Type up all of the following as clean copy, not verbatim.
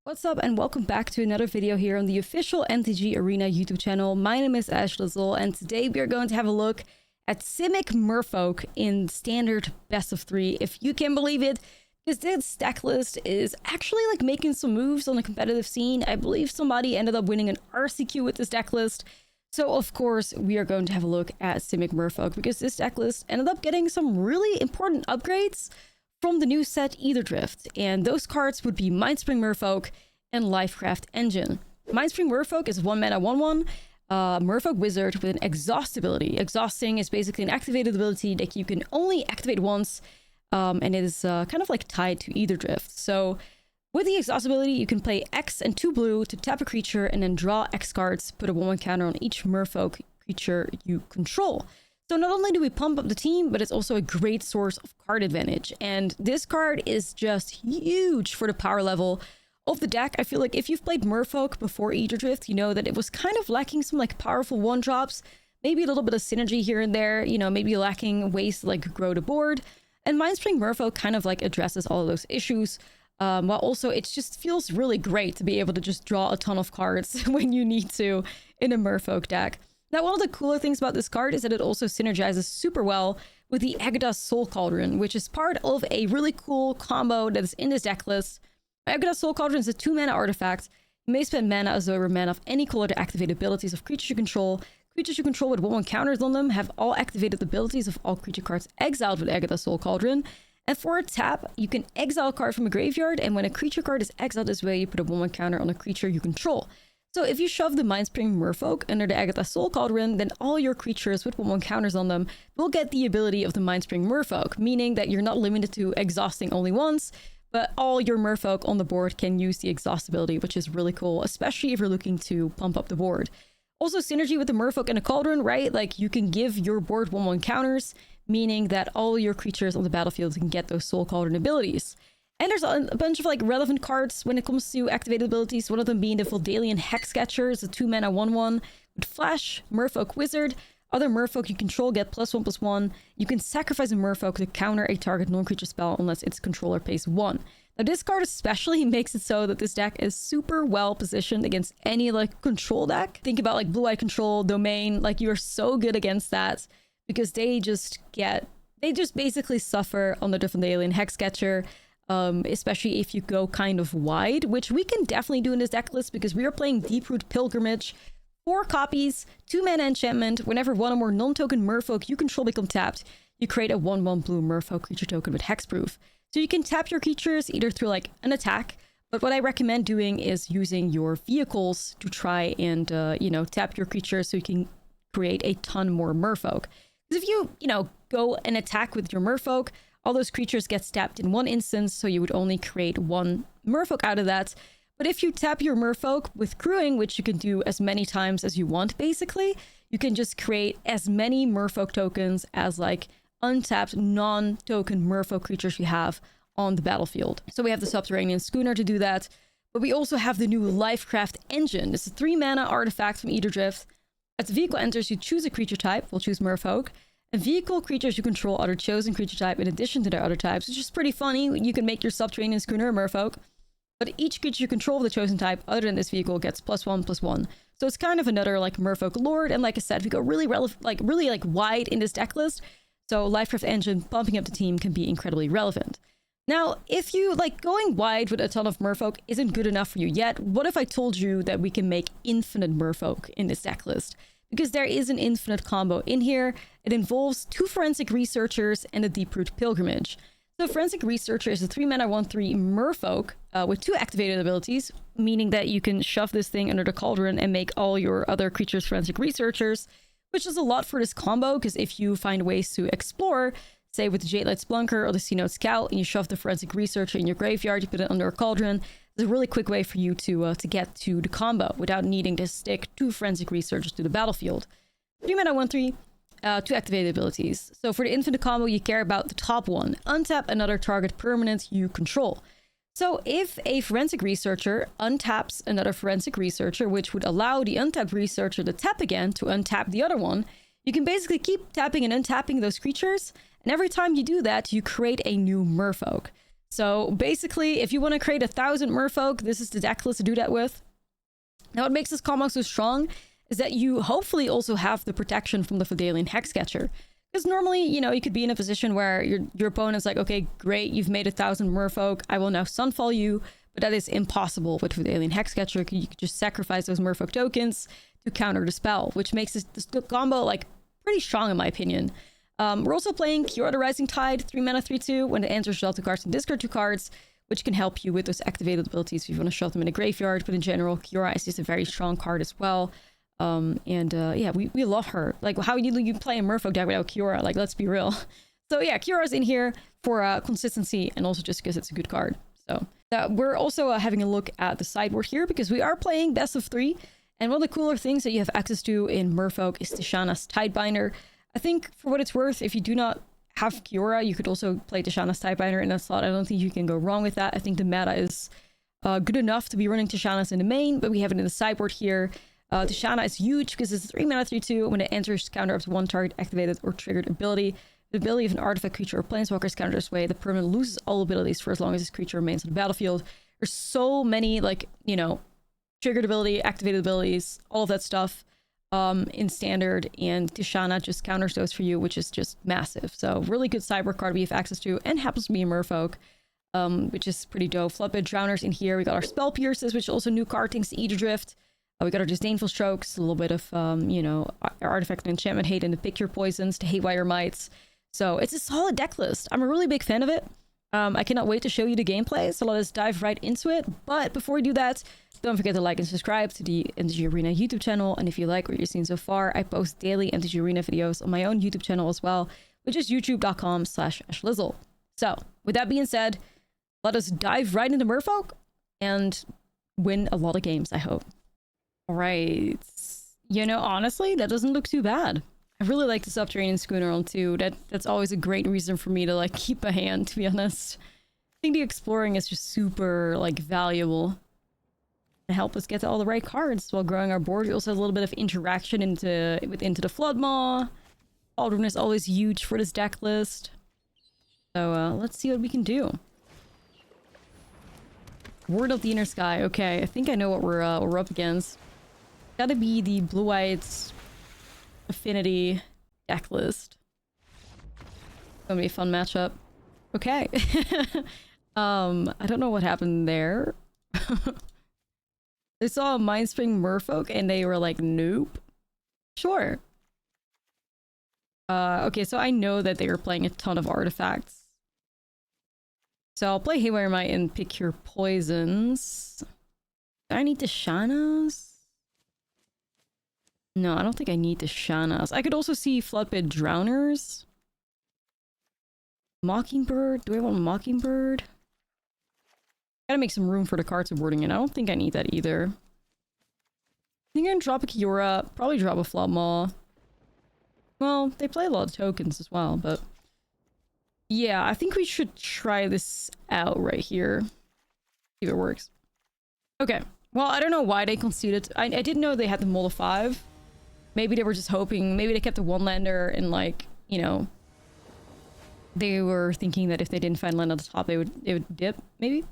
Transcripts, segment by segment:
What's up and welcome back to another video here on the official MTG Arena YouTube channel. My name is Ashlizzlle and today we are going to have a look at Simic Merfolk in Standard BO3, if you can believe it, because this deck list is actually like making some moves on the competitive scene. I believe somebody ended up winning an RCQ with this deck list. So of course we are going to have a look at Simic Merfolk because this deck list ended up getting some really important upgrades from the new set Aetherdrift, and those cards would be Mindspring Merfolk and Lifecraft Engine. Mindspring Merfolk is 1 mana 1/1 Merfolk wizard with an exhaust ability. Exhausting is basically an activated ability that you can only activate once, and it is kind of like tied to Aetherdrift. So with the exhaust ability, you can play X and 2 blue to tap a creature and then draw X cards, put a 1/1 counter on each Merfolk creature you control. So not only do we pump up the team, but it's also a great source of card advantage. And this card is just huge for the power level of the deck. I feel like if you've played Merfolk before Aetherdrift, you know that it was kind of lacking some like powerful one-drops, maybe a little bit of synergy here and there, you know, maybe lacking ways to like grow the board. And Mindspring Merfolk kind of like addresses all of those issues. While also it just feels really great to be able to just draw a ton of cards when you need to in a Merfolk deck. Now, one of the cooler things about this card is that it also synergizes super well with the Aetherdrift Soul Cauldron, which is part of a really cool combo that is in this deck list. Aetherdrift Soul Cauldron is a 2-mana artifact. You may spend mana as though it were mana of any color to activate abilities of creatures you control. Creatures you control with 1/1 counters on them have all activated abilities of all creature cards exiled with Aetherdrift Soul Cauldron. And for a tap, you can exile a card from a graveyard, and when a creature card is exiled this way, you put a 1/1 counter on a creature you control. So if you shove the Mindspring Merfolk under the Aetherdrift Soul Cauldron, then all your creatures with 1/1 counters on them will get the ability of the Mindspring Merfolk, meaning that you're not limited to exhausting only once, but all your Merfolk on the board can use the exhaust ability, which is really cool, especially if you're looking to pump up the board. Also, synergy with the Merfolk and a Cauldron, right? Like, you can give your board 1/1 counters, meaning that all your creatures on the battlefield can get those Soul Cauldron abilities. And there's a bunch of like relevant cards when it comes to activated abilities, one of them being the Voldalian Hexcatcher. It's a 2-mana 1/1 with Flash, Merfolk Wizard. Other Merfolk you control get +1/+1. You can sacrifice a Merfolk to counter a target non-creature spell unless its controller pays 1. Now this card especially makes it so that this deck is super well positioned against any like control deck. Think about like Blue-Eye Control, Domain, like you're so good against that because they just basically suffer on the Voldalian Hexcatcher. Especially if you go kind of wide, which we can definitely do in this deck list because we are playing Deeproot Pilgrimage. 4 copies, 2-mana enchantment. Whenever one or more non-token Merfolk you control become tapped, you create a 1/1 blue Merfolk creature token with hexproof. So you can tap your creatures either through like an attack, but what I recommend doing is using your vehicles to try and, you know, tap your creatures so you can create a ton more Merfolk. Because if you, go and attack with your Merfolk, all those creatures get tapped in one instance, so you would only create 1 Merfolk out of that. But if you tap your Merfolk with crewing, which you can do as many times as you want, basically, you can just create as many Merfolk tokens as like untapped non-token Merfolk creatures you have on the battlefield. So we have the Subterranean Schooner to do that, but we also have the new Lifecraft Engine. This is a 3-mana artifact from Aetherdrift. As the vehicle enters, you choose a creature type. We'll choose Merfolk. And vehicle creatures you control are the chosen creature type in addition to their other types, which is pretty funny. You can make your Subterranean Schooner a Merfolk, but each creature you control of the chosen type other than this vehicle gets +1/+1. So it's kind of another like Merfolk Lord, and like I said, we go really wide in this deck list, so Lifecraft Engine pumping up the team can be incredibly relevant. Now, if you like going wide with a ton of Merfolk isn't good enough for you yet, what if I told you that we can make infinite Merfolk in this deck list? Because there is an infinite combo in here. It involves 2 Forensic Researchers and a Deeproot Pilgrimage. So Forensic Researcher is a 3-mana 1/3 Merfolk with 2 activated abilities, meaning that you can shove this thing under the Cauldron and make all your other creatures Forensic Researchers, which is a lot for this combo, because if you find ways to explore, say with the Jadelight Splunker or the Sea-Note Scout, and you shove the Forensic Researcher in your graveyard, you put it under a Cauldron, it's a really quick way for you to get to the combo without needing to stick 2 Forensic Researchers to the battlefield. 3-mana 1/3, 2 activated abilities. So for the infinite combo, you care about the top one. Untap another target permanent you control. So if a Forensic Researcher untaps another Forensic Researcher, which would allow the untapped Researcher to tap again to untap the other one, you can basically keep tapping and untapping those creatures, and every time you do that, you create a new Merfolk. So basically, if you want to create 1,000 Merfolk, this is the deck list to do that with. Now, what makes this combo so strong is that you hopefully also have the protection from the Fedalian Hexcatcher. Because normally, you know, you could be in a position where your opponent's like, okay, great, you've made 1,000 Merfolk, I will now Sunfall you. But that is impossible with Fedalian Hexcatcher. You could just sacrifice those Merfolk tokens to counter the spell, which makes this combo, like, pretty strong in my opinion. We're also playing Kiora the Rising Tide, 3 mana, 3/2. When it enters, draw 2 cards and discard 2 cards, which can help you with those activated abilities if you want to shove them in the graveyard. But in general, Kiora is just a very strong card as well. Yeah, we love her. Like, how you play a Merfolk deck without Kiora? Like, let's be real. So yeah, Kiora's in here for consistency and also just because it's a good card. So we're also having a look at the sideboard here because we are playing best of 3. And one of the cooler things that you have access to in Merfolk is Tishana's Tidebinder. I think for what it's worth, if you do not have Kiora, you could also play Tishana's Tidebinder in that slot. I don't think you can go wrong with that. I think the meta is good enough to be running Tishana's in the main, but we have it in the sideboard here. Tishana is huge because it's 3 mana, 3/2. When it enters, counter up to 1 target activated or triggered ability. The ability of an artifact, creature, or planeswalker is countered this way. The permanent loses all abilities for as long as this creature remains on the battlefield. There's so many, like, you know, triggered ability, activated abilities, all of that stuff in standard, and Tishana just counters those for you, which is just massive. So really good sideboard card we have access to, and happens to be a Merfolk, which is pretty dope. Floodbit Drowners in here. We got our Spell Pierces, which is also new card things to Aetherdrift. We got our Disdainful Strokes, a little bit of, you know, Artifact and Enchantment Hate, and the Pick Your Poisons to Haywire Mites. So it's a solid deck list. I'm a really big fan of it. I cannot wait to show you the gameplay, so let us dive right into it. But before we do that, don't forget to like and subscribe to the MTG Arena YouTube channel. And if you like what you've seen so far, I post daily MTG Arena videos on my own YouTube channel as well, which is youtube.com/Ashlizzlle. So with that being said, let us dive right into Merfolk and win a lot of games, I hope. All right. You know, honestly, that doesn't look too bad. I really like the Subterranean Schooner on too. That's always a great reason for me to, like, keep a hand, to be honest. I think the exploring is just super, like, valuable to help us get to all the right cards while growing our board. We also have a little bit of interaction into the Floodmaw. Cauldron is always huge for this deck list. So let's see what we can do. Word of the Inner Sky. Okay, I think I know what we're up against. Gotta be the Blue-White Affinity deck list. Gonna be a fun matchup. Okay. I don't know what happened there. They saw a Mindspring Merfolk and they were like, nope. Sure. Okay, so I know that they were playing a ton of artifacts. So I'll play Haywire Might and Pick Your Poisons. Do I need Tishana's? No, I don't think I need Tishana's. I could also see Floodbit Drowners. Mockingbird? Do I want Mockingbird? Gotta make some room for the card supporting it. I don't think I need that either. I think I'm gonna drop a Kiora, probably drop a Floodmaw. Well, they play a lot of tokens as well, but yeah, I think we should try this out right here. See if it works. Okay. Well, I don't know why they conceded. I didn't know they had the Mold of 5. Maybe they were just hoping, maybe they kept a 1-lander and, like, you know, they were thinking that if they didn't find land at the top, they would dip, maybe?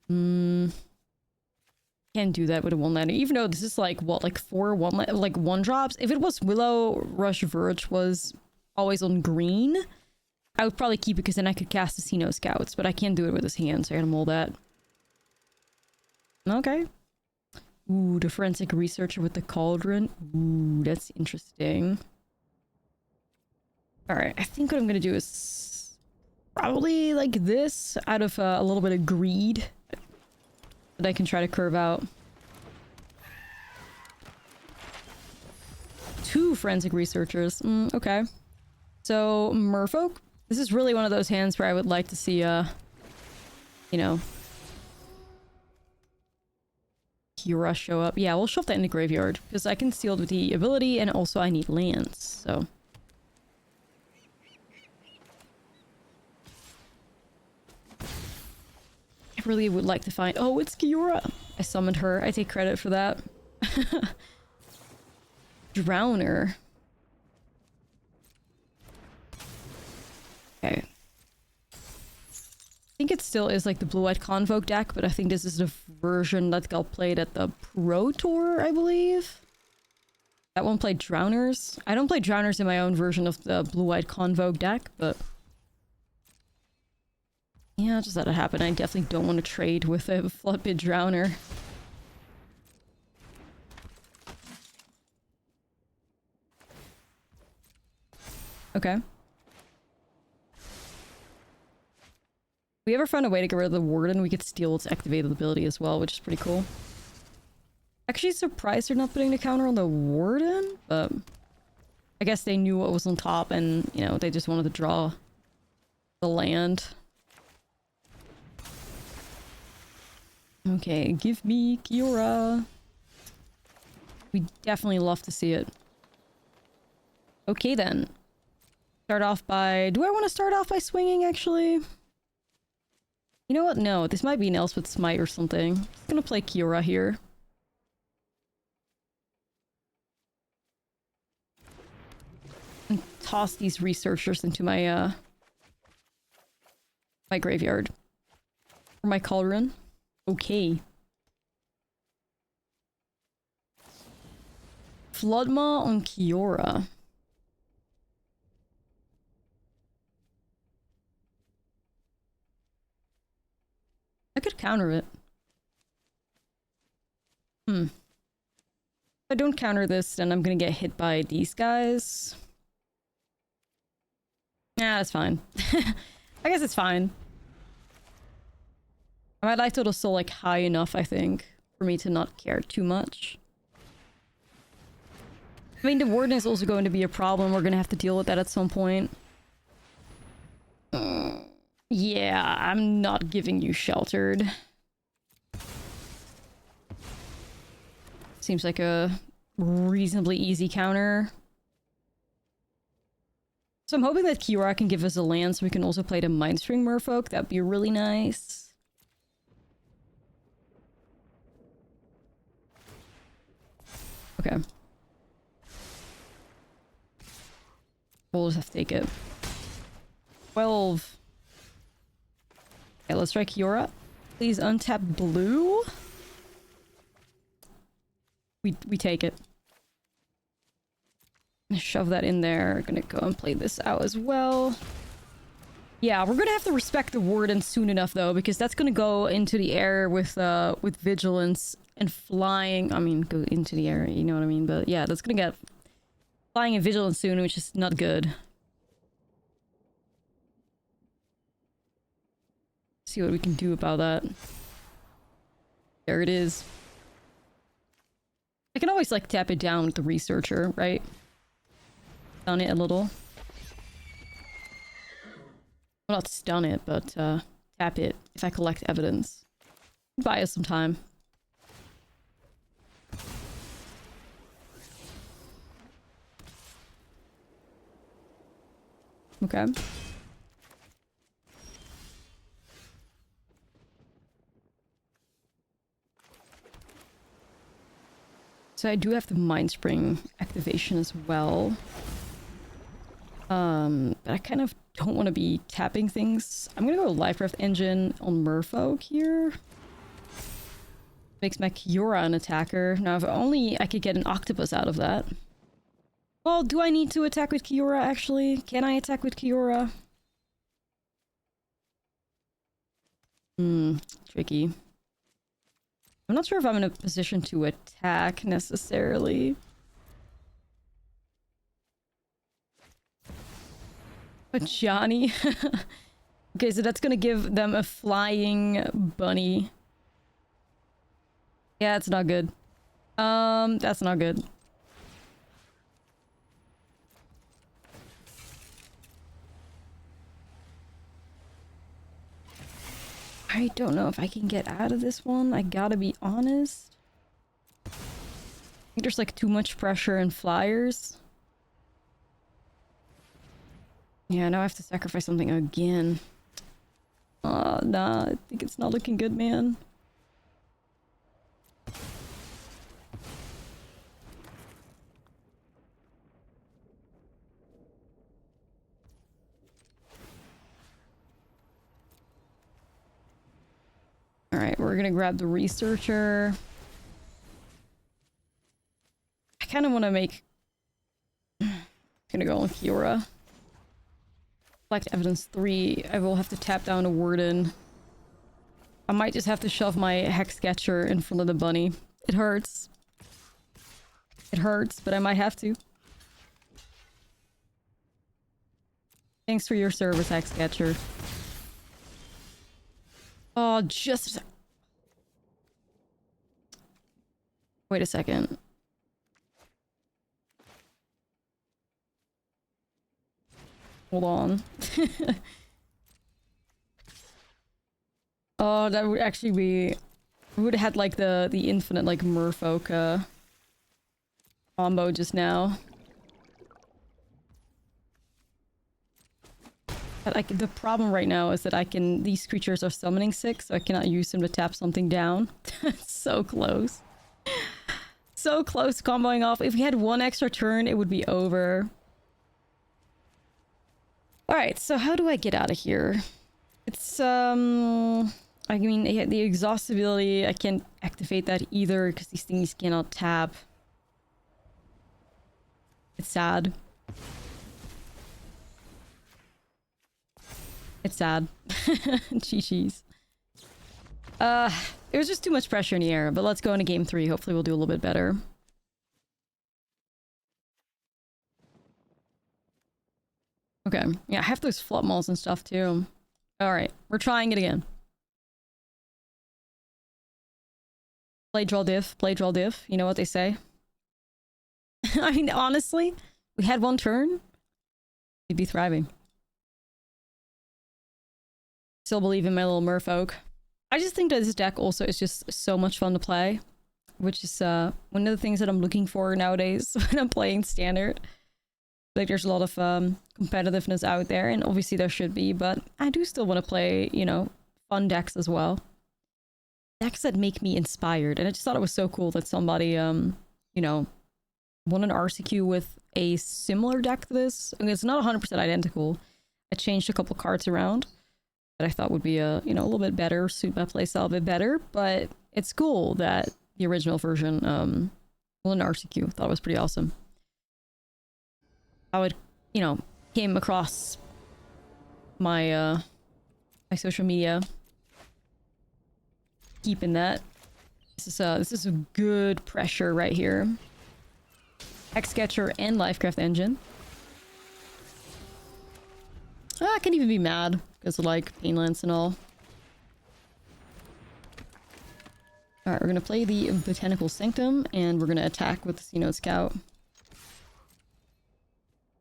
Can't do that with a 1-lander, even though this is like, what, like 4 1-drops? If it was Willow Rush Verge was always on green, I would probably keep it because then I could cast the Sinnoh Scouts, but I can't do it with his hand, so I gotta mold that. Okay. Ooh, the Forensic Researcher with the Cauldron. Ooh, that's interesting. Alright, I think what I'm gonna do is probably like this, out of a little bit of greed that I can try to curve out. 2 Forensic Researchers. Okay. So, Merfolk. This is really one of those hands where I would like to see, you know, Kiora show up. Yeah, we'll shove that in the graveyard because I can steal with the ability and also I need lands, so. I really would like to find... Oh, it's Kiora! I summoned her. I take credit for that. Drowner. Okay. I think it still is like the blue-white Convoke deck, but I think this is the version that got played at the Pro Tour, I believe. That one played Drowners. I don't play Drowners in my own version of the blue-white Convoke deck, but... yeah, just let it happen. I definitely don't want to trade with a Floodbit Drowner. Okay. If we ever found a way to get rid of the Warden, we could steal its activated ability as well, which is pretty cool. Actually surprised they're not putting the counter on the Warden, but I guess they knew what was on top and, you know, they just wanted to draw the land. Okay, give me Kiora. We definitely love to see it. Okay then. Start off by... do I want to start off by swinging, actually? You know what? No, this might be an Elspeth Smite or something. I'm just gonna play Kiora here. And toss these researchers into my, my graveyard. Or my cauldron. Okay. Floodmaw on Kiora. I could counter it. If I don't counter this, then I'm gonna get hit by these guys. Yeah, that's fine. I guess it's fine. My life total's still like high enough, I think, for me to not care too much. I mean, the Warden is also going to be a problem. We're gonna have to deal with that at some point. Yeah, I'm not giving you Sheltered. Seems like a reasonably easy counter. So I'm hoping that Kiora can give us a land so we can also play the Mindspring Merfolk. That'd be really nice. Okay. We'll just have to take it. 12. Okay, let's try Kiora. Please untap blue. We take it. Shove that in there. Gonna go and play this out as well. Yeah, we're gonna have to respect the Warden soon enough though, because that's gonna go into the air with Vigilance and flying. I mean, go into the air, you know what I mean? But yeah, that's gonna get flying and Vigilance soon, which is not good. See what we can do about that. There it is. I can always like tap it down with the Researcher, right? Stun it a little. Well, not stun it, but tap it if I collect evidence. Buy us some time. Okay. So I do have the Mindspring activation as well. But I kind of don't want to be tapping things. I'm gonna go Lifecraft Engine on Merfolk here. Makes my Kiora an attacker. Now, if only I could get an Octopus out of that. Well, do I need to attack with Kiora, actually? Can I attack with Kiora? Tricky. I'm not sure if I'm in a position to attack, necessarily. But Johnny? Okay, so that's gonna give them a flying bunny. Yeah, it's not good. That's not good. I don't know if I can get out of this one. I gotta be honest. I think there's like too much pressure and flyers. Yeah, now I have to sacrifice something again. Nah, I think it's not looking good, man. Alright, we're gonna grab the Researcher. I kind of want to make... gonna go on Kiora. Collect Evidence 3. I will have to tap down a Warden. I might just have to shove my Hexcatcher in front of the bunny. It hurts. It hurts, but I might have to. Thanks for your service, Hexcatcher. Oh, just... Wait a second. Hold on. Oh, that would actually be... We would have had like the infinite like Merfolk combo just now. But like the problem right now is that I can... These creatures are summoning 6, so I cannot use them to tap something down. So close. So close to comboing off. If we had one extra turn, it would be over. Alright, so how do I get out of here? It's, I mean, the exhaustibility, I can't activate that either because these things cannot tap. It's sad. It's sad. Chi-chis. It was just too much pressure in the air, but let's go into game 3. Hopefully we'll do a little bit better. Okay, yeah, I have those flop malls and stuff too. Alright, we're trying it again. Play, draw, diff, play, draw, diff. You know what they say? I mean, honestly, we had one turn, we'd be thriving. Still believe in my little Merfolk. I just think that this deck also is just so much fun to play, which is one of the things that I'm looking for nowadays when I'm playing Standard. Like, there's a lot of competitiveness out there, and obviously there should be, but I do still want to play, you know, fun decks as well. Decks that make me inspired, and I just thought it was so cool that somebody, you know, won an RCQ with a similar deck to this. I mean, it's not 100% identical. I changed a couple cards around that I thought would be a, you know, a little bit better, suit my playstyle a bit better, but it's cool that the original version won an RCQ. Thought it was pretty awesome. How it, you know, came across my my social media. Keeping that. This is a good pressure right here. Hexcatcher and Lifecraft Engine. I can't even be mad because of like Painlands and all. Alright, we're gonna play the Botanical Sanctum and we're gonna attack with the Sea Scout.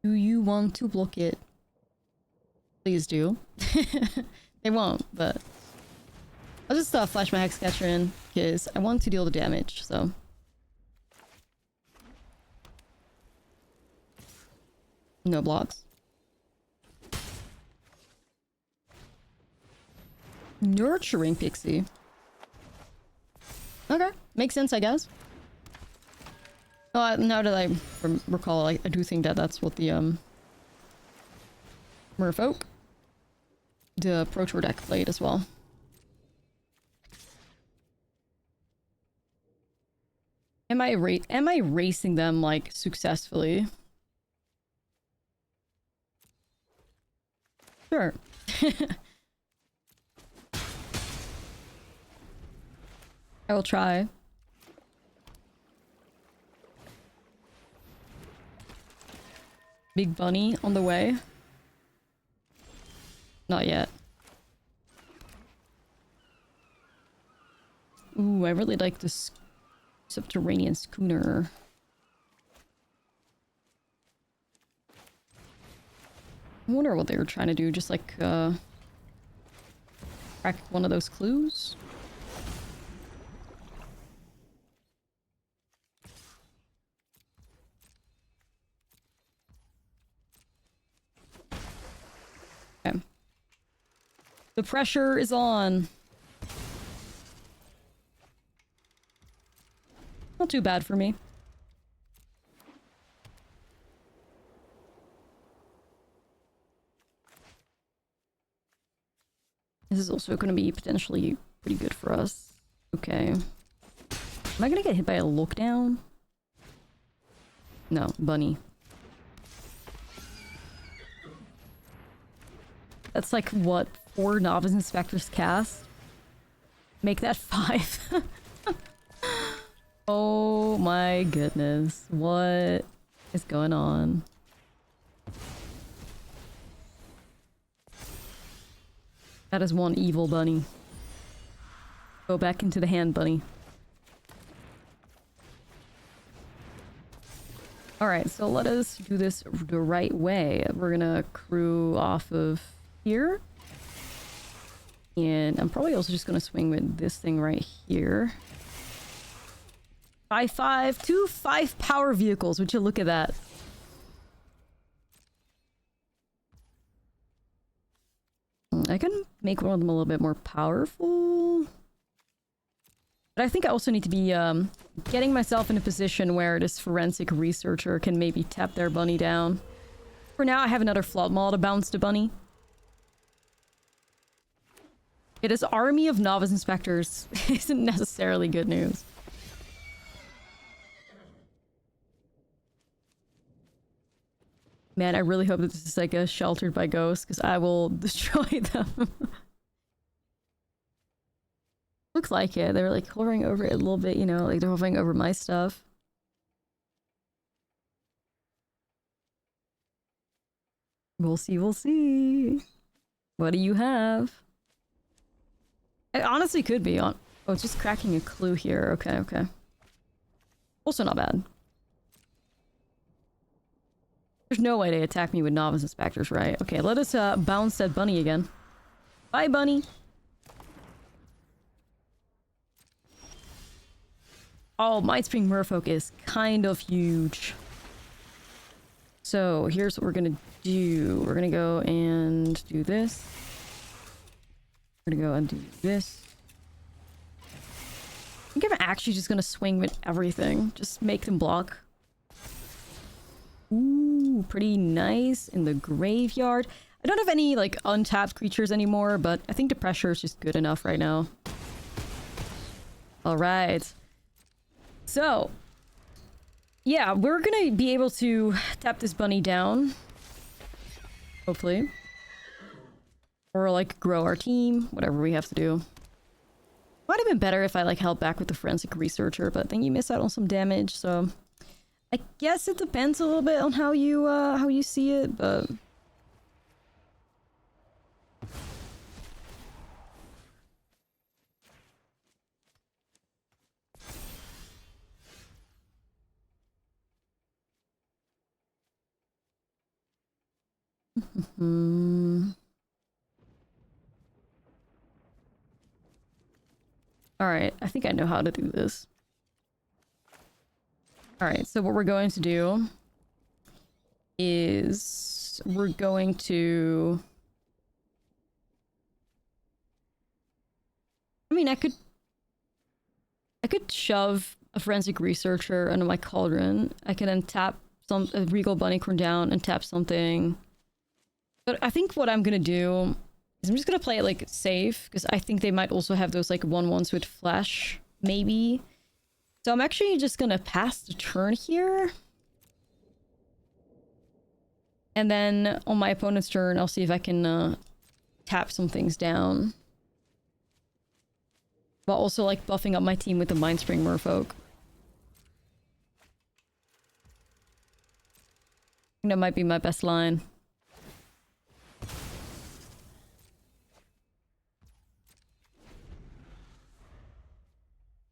Do you want to block it? Please do. They won't, but... I'll just flash my Hexcatcher in, because I want to deal the damage, so... No blocks. Nurturing Pixie. Okay, makes sense, I guess. Now that I recall, I do think that that's what the, Merfolk, the Pro Tour deck played as well. Am I racing them, like, successfully? Sure. I will try. Big bunny on the way. Not yet. Ooh, I really like this subterranean schooner. I wonder what they were trying to do, just like crack one of those clues. Okay. The pressure is on. Not too bad for me. This is also going to be potentially pretty good for us. Okay. Am I gonna get hit by a look down? No, bunny. That's like, what, 4 novice inspectors cast? Make that 5. Oh my goodness. What is going on? That is one evil bunny. Go back into the hand, bunny. Alright, so let us do this the right way. We're gonna crew off of here. And I'm probably also just gonna swing with this thing right here. 5-5, 2 5 power vehicles. Would you look at that? I can make one of them a little bit more powerful. But I think I also need to be getting myself in a position where this forensic researcher can maybe tap their bunny down. For now, I have another flood maul to bounce the bunny. It is army of novice inspectors isn't necessarily good news. Man, I really hope that this is like a sheltered by ghosts, because I will destroy them. Looks like it. They're like hovering over it a little bit, you know, like they're hovering over my stuff. We'll see, we'll see. What do you have? It honestly could be on... Oh, it's just cracking a clue here. Okay, okay. Also not bad. There's no way they attack me with novice inspectors, right? Okay, let us bounce that bunny again. Bye, bunny! Oh, Mindspring Merfolk is kind of huge. So, here's what we're gonna do. We're gonna go and do this. We're gonna go and do this. I think I'm actually just gonna swing with everything. Just make them block. Ooh, pretty nice in the graveyard. I don't have any, like, untapped creatures anymore, but I think the pressure is just good enough right now. Alright. So, yeah, we're gonna be able to tap this bunny down. Hopefully. Or, like, grow our team. Whatever we have to do. Might have been better if I, like, held back with the forensic researcher, but then you miss out on some damage, so... I guess it depends a little bit on how you see it, but... Alright, I think I know how to do this. Alright, so what we're going to do is we're going to... I mean, I could shove a forensic researcher into my cauldron. I can then tap a regal bunnycorn down and tap something. But I think what I'm gonna do is I'm just gonna play it like safe, because I think they might also have those like 1/1s with flash, maybe. So I'm actually just gonna pass the turn here. And then on my opponent's turn, I'll see if I can tap some things down. While also like buffing up my team with the Mindspring Merfolk. I think that might be my best line.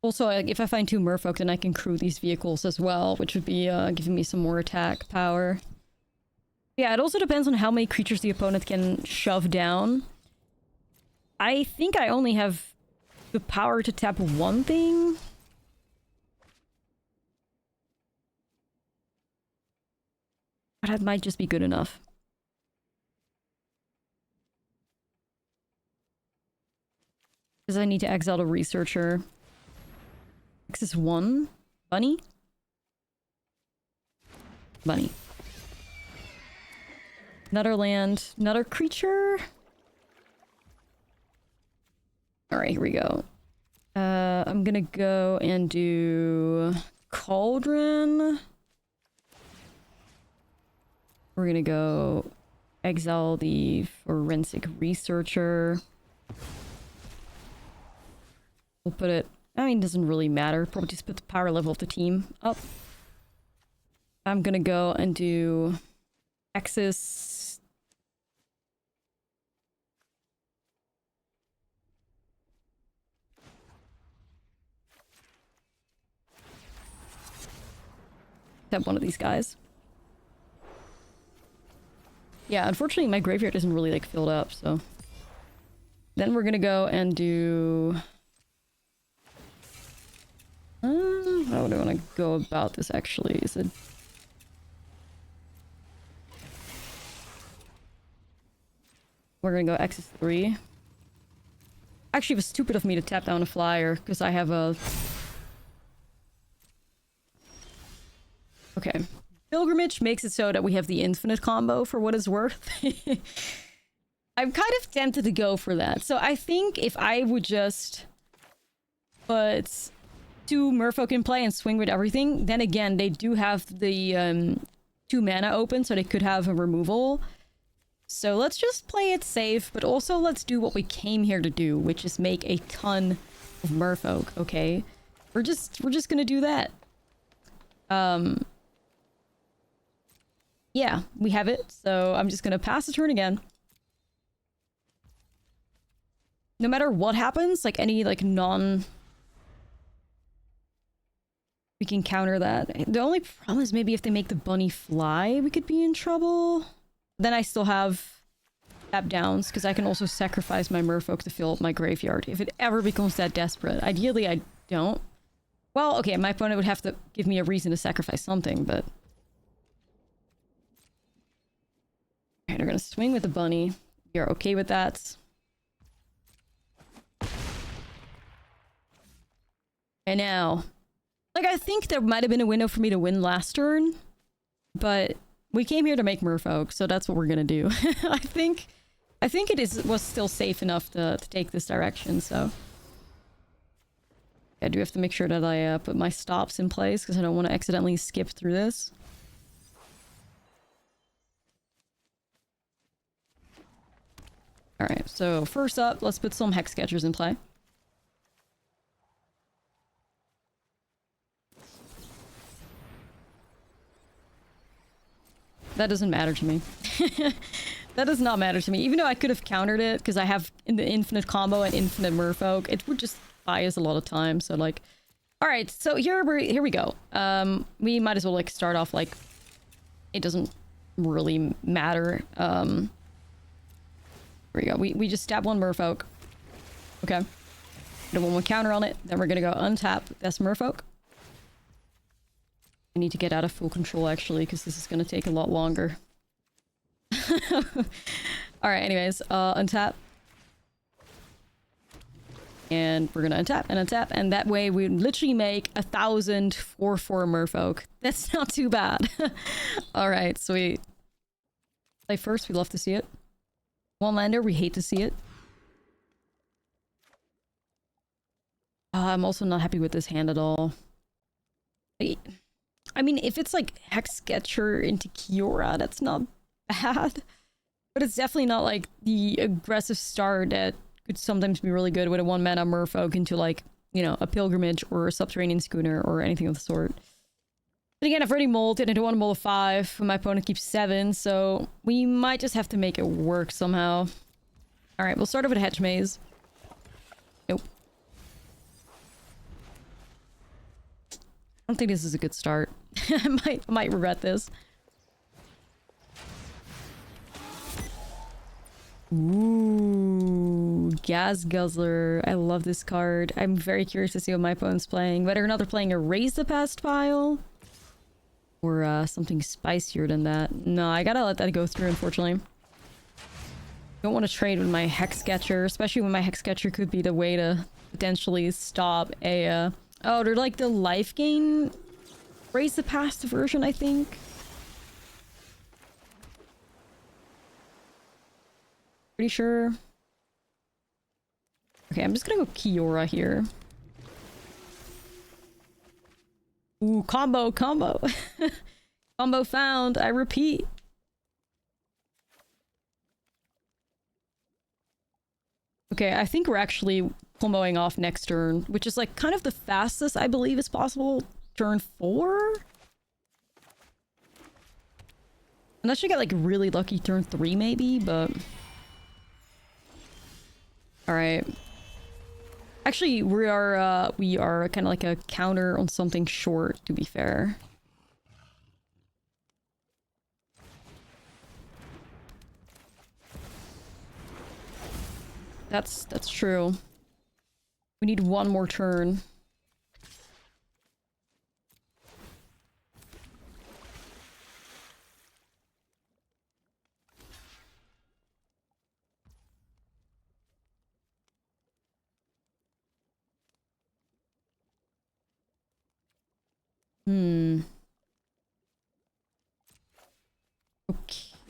Also, like, if I find 2 Merfolk, then I can crew these vehicles as well, which would be giving me some more attack power. Yeah, it also depends on how many creatures the opponent can shove down. I think I only have the power to tap 1 thing. But that might just be good enough. Because I need to exile the researcher. Access 1. Bunny? Bunny. Another land. Another creature? All right, here we go. I'm gonna go and do Cauldron. We're gonna go exile the Forensic Researcher. We'll put it... I mean, it doesn't really matter. Probably just put the power level of the team up. I'm gonna go and do Exis. Have one of these guys. Yeah, unfortunately my graveyard isn't really like filled up, so... Then we're gonna go and do... how do I want to go about this actually? Is it... We're gonna go Exis 3. Actually, it was stupid of me to tap down a flyer, because I have a... Okay. Pilgrimage makes it so that we have the infinite combo for what it's worth. I'm kind of tempted to go for that. So I think if I would just put 2 Merfolk in play and swing with everything, then again, they do have the 2 mana open, so they could have a removal. So let's just play it safe, but also let's do what we came here to do, which is make a ton of Merfolk, okay? We're just gonna do that. Yeah, we have it, so I'm just gonna pass the turn again. No matter what happens, like any like non... We can counter that. The only problem is maybe if they make the bunny fly, we could be in trouble. Then I still have tap downs, because I can also sacrifice my Merfolk to fill up my graveyard if it ever becomes that desperate. Ideally, I don't. Well, okay, my opponent would have to give me a reason to sacrifice something, but... Okay, they're gonna swing with the bunny. You're okay with that. And now... Like, I think there might have been a window for me to win last turn, but we came here to make Merfolk, so that's what we're gonna do. I think it was still safe enough to take this direction, so... I do have to make sure that I put my stops in place, because I don't want to accidentally skip through this. Alright, so first up, let's put some Hex Sketchers in play. That doesn't matter to me. That does not matter to me. Even though I could have countered it, because I have in the infinite combo and infinite Merfolk, it would just buy us a lot of time, so like... Alright, so here we go. We might as well like start off like... It doesn't really matter. Here we go. We just stab 1 Merfolk. Okay. Put 1 counter on it. Then we're gonna go untap this Merfolk. I need to get out of full control actually, because this is gonna take a lot longer. Alright, anyways, untap. And we're gonna untap and untap, and that way we literally make 1,000 for 4 Merfolk. That's not too bad. Alright, sweet. Play first, we love to see it. 1 lander, we hate to see it. I'm also not happy with this hand at all. I mean, if it's like Hex Sketcher into Kiora, that's not bad. But it's definitely not like the aggressive start that could sometimes be really good with a 1 mana Merfolk into like, you know, a Pilgrimage or a Subterranean Schooner or anything of the sort. But again, I've already molded. I don't want to mold a 5 when my opponent keeps 7, so we might just have to make it work somehow. Alright, we'll start off with a Hedge Maze. Nope. I don't think this is a good start. I might regret this. Ooh, Gas Guzzler. I love this card. I'm very curious to see what my opponent's playing. Whether or not they're playing a Raise the Past pile. Or something spicier than that. No, I gotta let that go through, unfortunately. Don't want to trade with my Hex Sketcher, especially when my Hex Sketcher could be the way to potentially stop a... Oh, they're like the life gain Raise the Past version, I think. Pretty sure. Okay, I'm just gonna go Kiora here. Ooh, combo, combo. Combo found, I repeat. Okay, I think we're actually comboing off next turn, which is like kind of the fastest I believe is possible. Turn 4? Unless you get like really lucky turn 3 maybe, but... Alright. Actually, we are kind of like a counter on something short, to be fair. That's true. We need one more turn.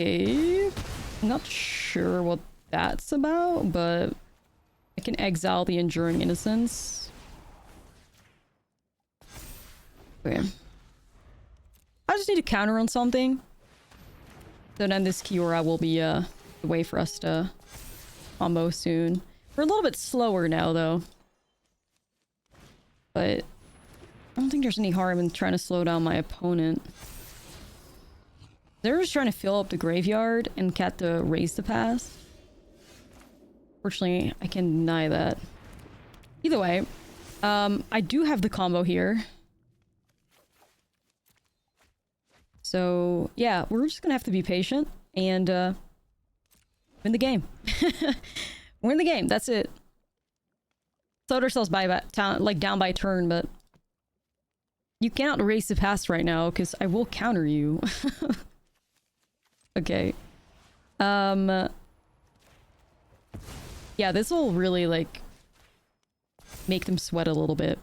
Okay. I'm not sure what that's about, but I can exile the Enduring Innocence. Okay. I just need to counter on something. So then this Kiora will be the way for us to combo soon. We're a little bit slower now, though. But I don't think there's any harm in trying to slow down my opponent. They're just trying to fill up the graveyard and get the raise to pass. Fortunately, I can deny that. Either way, I do have the combo here. So, yeah, we're just gonna have to be patient and win the game. Win the game, that's it. Slowed ourselves by like down by turn, but you cannot race the pass right now because I will counter you. Okay. Yeah, this will really like make them sweat a little bit.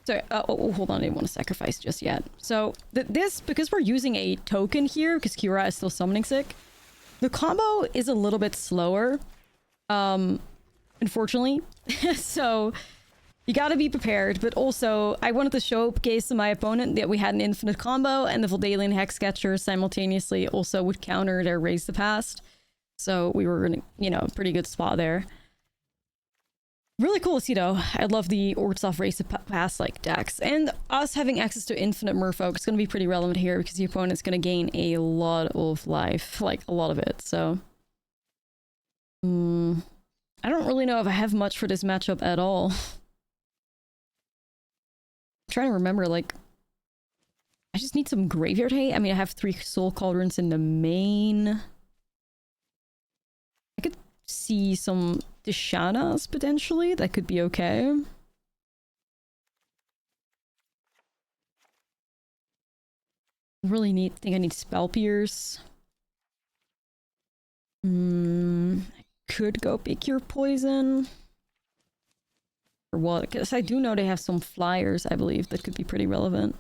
Sorry, oh, hold on, I didn't want to sacrifice just yet. So, this, because we're using a token here, because Kiora is still summoning sick, the combo is a little bit slower, unfortunately. So, you gotta be prepared, but also, I wanted to showcase to my opponent that we had an infinite combo, and the Valdalian Hexcatcher simultaneously also would counter their Raise the Past. So, we were in a, you know, pretty good spot there. Really cool to see, though. I love the Ortsoff Race to Pass like decks. And us having access to infinite Merfolk is going to be pretty relevant here because the opponent's going to gain a lot of life. Like, a lot of it, so... I don't really know if I have much for this matchup at all. I'm trying to remember, like... I just need some graveyard hate. I mean, I have 3 Soul Cauldrons in the main... I could see some Deshanas, potentially. That could be okay. Really think I need Spell Pierce. I could go pick your poison. Or what? Because I do know they have some flyers, I believe, that could be pretty relevant.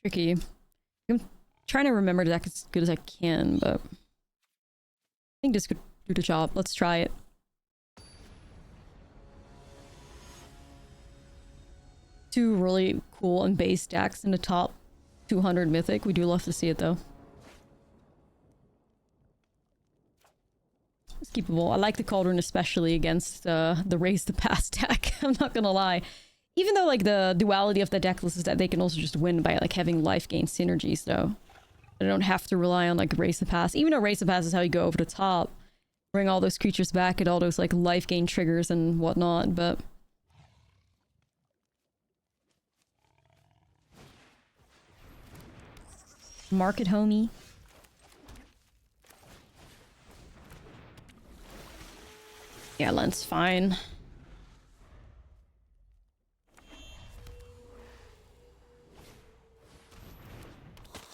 Tricky. I'm trying to remember the deck as good as I can, but I think this could do the job. Let's try it. Two really cool and base decks in the top 200 Mythic. We do love to see it, though. It's keepable. I like the Cauldron especially against the Raise the Pass deck. I'm not gonna lie. Even though, like, the duality of the deck list is that they can also just win by, like, having life gain synergies, though. They don't have to rely on, like, Raise the Pass. Even though Raise the Pass is how you go over the top. Bring all those creatures back and all those, like, life gain triggers and whatnot, but... Market, homie. Yeah, Lent's fine.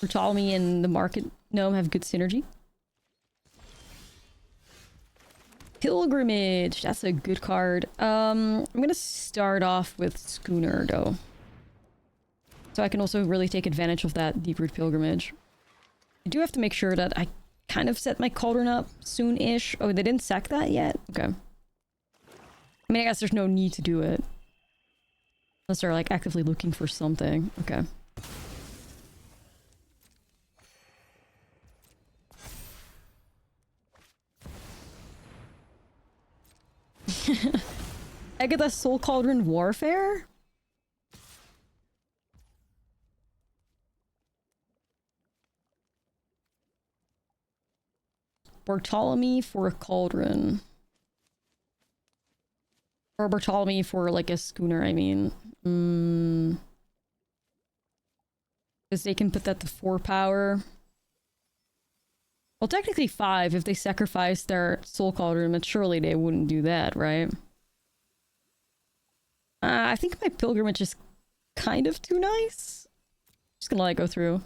Ptolemy and the Market Gnome have good synergy. Pilgrimage. That's a good card. I'm gonna start off with Schooner though. So I can also really take advantage of that Deep-Root Pilgrimage. I do have to make sure that I kind of set my Cauldron up soon-ish. Oh, they didn't sack that yet? Okay. I mean, I guess there's no need to do it. Unless they're like actively looking for something. Okay. I get that Soul Cauldron Warfare? Bartholomew for a Cauldron. Or Bartholomew for like a Schooner, I mean. Because they can put that to 4 power. Well, technically 5 if they sacrifice their Soul Cauldron, but surely they wouldn't do that, right? I think my Pilgrimage is kind of too nice. Just gonna let it go through.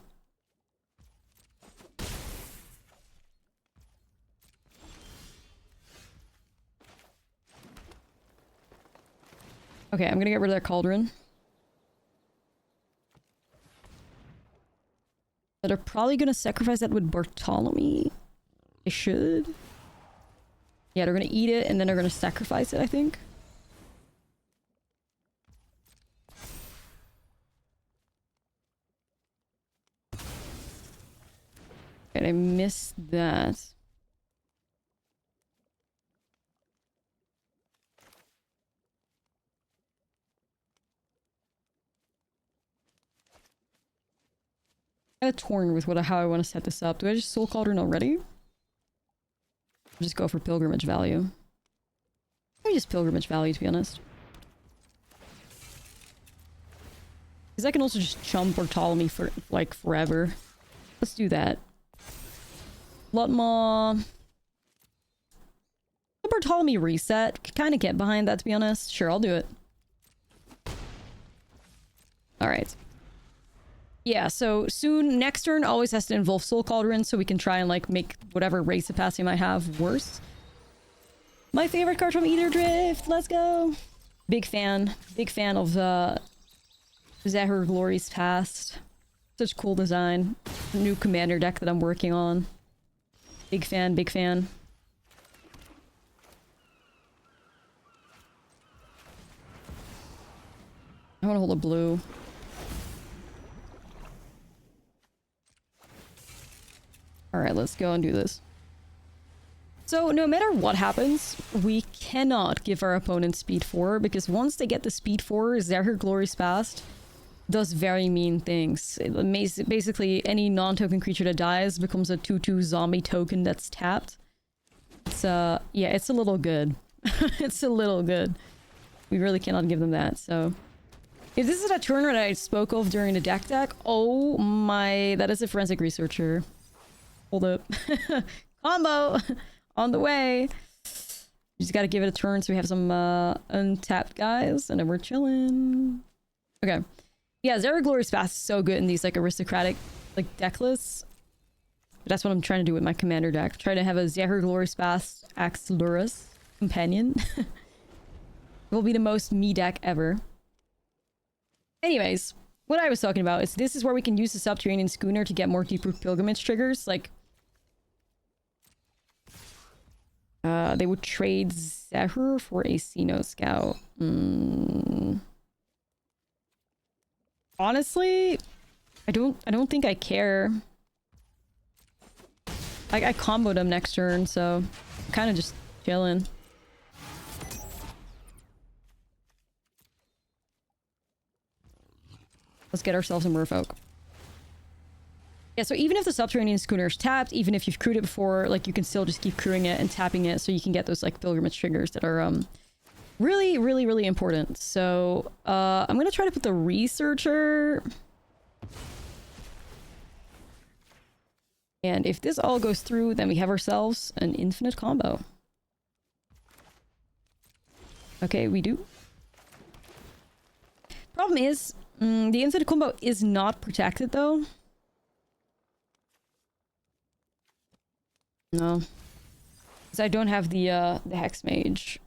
Okay, I'm gonna get rid of that Cauldron. But they're probably gonna sacrifice that with Bartholomew. They should. Yeah, they're gonna eat it and then they're gonna sacrifice it, I think. And I missed that. I'm kind of torn with how I want to set this up. Do I just Soul Cauldron already? Or just go for Pilgrimage value? Maybe just Pilgrimage value, to be honest. Because I can also just chump Bartholomew for, like, forever. Let's do that. Lutmaw. The Bartholomew reset. Could kind of get behind that, to be honest. Sure, I'll do it. Alright. Yeah, so soon, next turn always has to involve Soul Cauldron, so we can try and, like, make whatever race capacity I might have worse. My favorite card from Aetherdrift! Let's go! Big fan. Big fan of Zahir Glory's Past. Such cool design. New commander deck that I'm working on. Big fan, big fan. I want to hold a blue. Alright, let's go and do this. So, no matter what happens, we cannot give our opponent speed 4, because once they get the speed 4, Zahir Glory's Past does very mean things. Basically, any non-token creature that dies becomes a 2/2 zombie token that's tapped. It's, yeah, it's a little good. It's a little good. We really cannot give them that, so... If this is that turn that I spoke of during the deck, oh my... That is a Forensic Researcher. Hold up. Combo! On the way! Just gotta give it a turn so we have some untapped guys, and then we're chilling. Okay. Yeah, Zahir Glory's Past is so good in these, like, aristocratic, like, deck lists. But that's what I'm trying to do with my commander deck. Try to have a Zahir Glory's Past Ashlizzlle companion. It will be the most me deck ever. Anyways, what I was talking about is this is where we can use the Subterranean Schooner to get more Deep-Root Pilgrimage triggers. Like, they would trade Zahir for a Xeno Scout. Honestly, I don't think I care. I comboed them next turn, so I'm kind of just chilling. Let's get ourselves a Merfolk. Yeah, so even if the Subterranean Schooner is tapped, even if you've crewed it before, like, you can still just keep crewing it and tapping it so you can get those, like, Pilgrimage triggers that are, really, really, really important. So, I'm gonna try to put the Researcher. And if this all goes through, then we have ourselves an infinite combo. Okay, we do. Problem is, the infinite combo is not protected, though. No. Because I don't have the Hex Mage.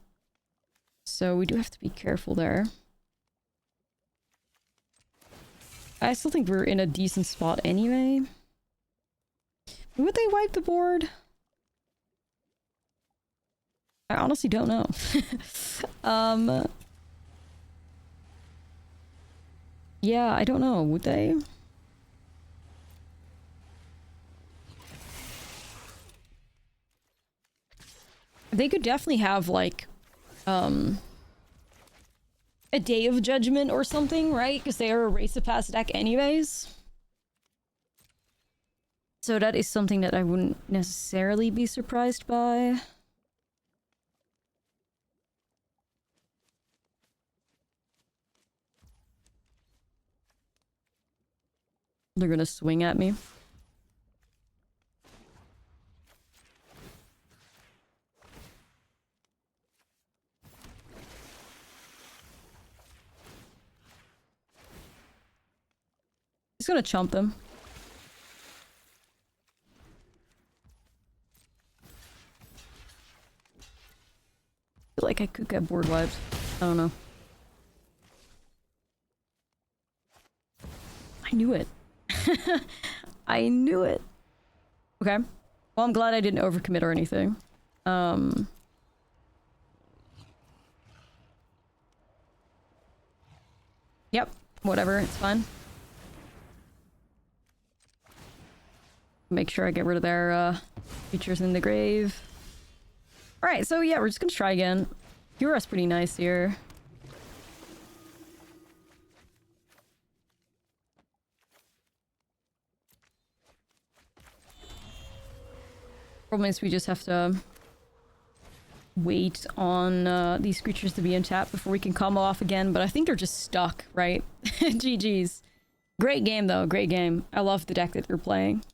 So we do have to be careful there. I still think we're in a decent spot anyway. Would they wipe the board? I honestly don't know. Yeah, I don't know. Would they? They could definitely have, like, a Day of Judgment or something, right? Because they are a Race of Past deck anyways. So that is something that I wouldn't necessarily be surprised by. They're gonna swing at me. He's gonna chump them. I feel like I could get board wiped. I don't know. I knew it. I knew it. Okay. Well, I'm glad I didn't overcommit or anything. Yep. Whatever. It's fine. Make sure I get rid of their creatures in the grave. Alright, so yeah, we're just gonna try again. Cura's pretty nice here. Problem is we just have to wait on these creatures to be in tap before we can combo off again, but I think they're just stuck, right? GG's. Great game though, great game. I love the deck that you're playing.